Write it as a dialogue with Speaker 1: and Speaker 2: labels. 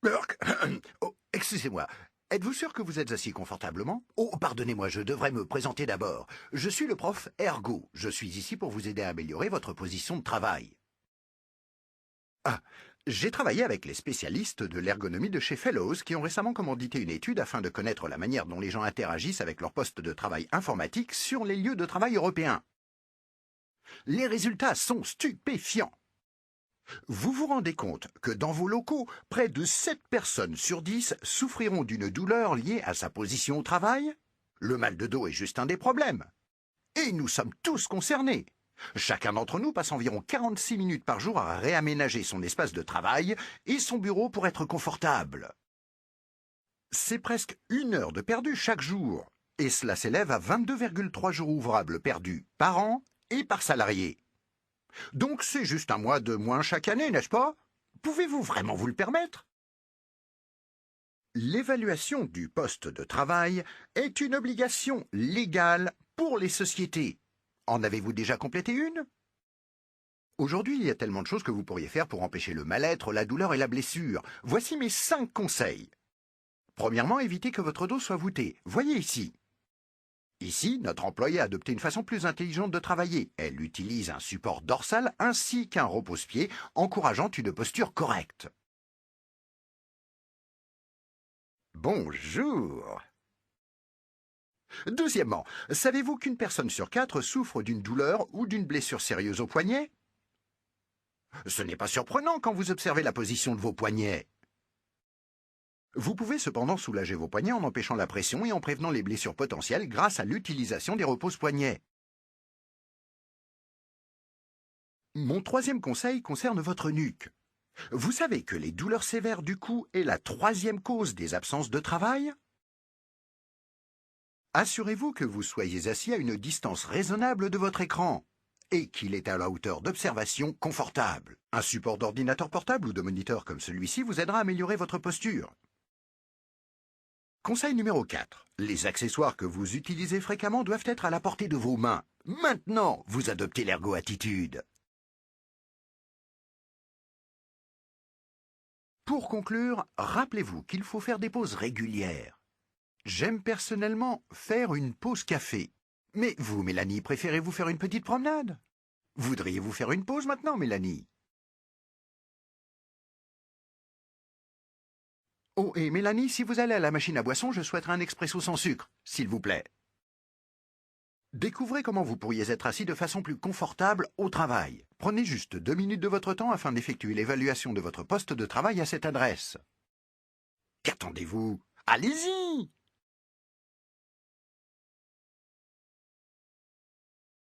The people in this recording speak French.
Speaker 1: Burk, oh, excusez-moi. Êtes-vous sûr que vous êtes assis confortablement? Oh, pardonnez-moi, je devrais me présenter d'abord. Je suis le prof Ergo. Je suis ici pour vous aider à améliorer votre position de travail. Ah, j'ai travaillé avec les spécialistes de l'ergonomie de chez Fellows qui ont récemment commandité une étude afin de connaître la manière dont les gens interagissent avec leur poste de travail informatique sur les lieux de travail européens. Les résultats sont stupéfiants. Vous vous rendez compte que dans vos locaux, près de 7 personnes sur 10 souffriront d'une douleur liée à sa position au travail? Le mal de dos est juste un des problèmes. Et nous sommes tous concernés. Chacun d'entre nous passe environ 46 minutes par jour à réaménager son espace de travail et son bureau pour être confortable. C'est presque 1 heure de perdu chaque jour, et cela s'élève à 22,3 jours ouvrables perdus par an et par salarié. Donc c'est juste un mois de moins chaque année, n'est-ce pas? Pouvez-vous vraiment vous le permettre? L'évaluation du poste de travail est une obligation légale pour les sociétés. En avez-vous déjà complété une? Aujourd'hui, il y a tellement de choses que vous pourriez faire pour empêcher le mal-être, la douleur et la blessure. Voici mes 5 conseils. Premièrement, évitez que votre dos soit voûté. Voyez ici. Ici, notre employée a adopté une façon plus intelligente de travailler. Elle utilise un support dorsal ainsi qu'un repose-pied, encourageant une posture correcte. Bonjour. Deuxièmement, savez-vous qu'une personne sur 4 souffre d'une douleur ou d'une blessure sérieuse au poignet? Ce n'est pas surprenant quand vous observez la position de vos poignets. Vous pouvez cependant soulager vos poignets en empêchant la pression et en prévenant les blessures potentielles grâce à l'utilisation des repose-poignets. Mon troisième conseil concerne votre nuque. Vous savez que les douleurs sévères du cou est la 3e cause des absences de travail? Assurez-vous que vous soyez assis à une distance raisonnable de votre écran et qu'il est à la hauteur d'observation confortable. Un support d'ordinateur portable ou de moniteur comme celui-ci vous aidera à améliorer votre posture. Conseil numéro 4. Les accessoires que vous utilisez fréquemment doivent être à la portée de vos mains. Maintenant, vous adoptez l'ergo-attitude. Pour conclure, rappelez-vous qu'il faut faire des pauses régulières. J'aime personnellement faire une pause café. Mais vous, Mélanie, préférez-vous faire une petite promenade? Voudriez-vous faire une pause maintenant, Mélanie? Oh, et Mélanie, si vous allez à la machine à boisson, je souhaiterais un expresso sans sucre, s'il vous plaît. Découvrez comment vous pourriez être assis de façon plus confortable au travail. Prenez juste 2 minutes de votre temps afin d'effectuer l'évaluation de votre poste de travail à cette adresse. Qu'attendez-vous? Allez-y!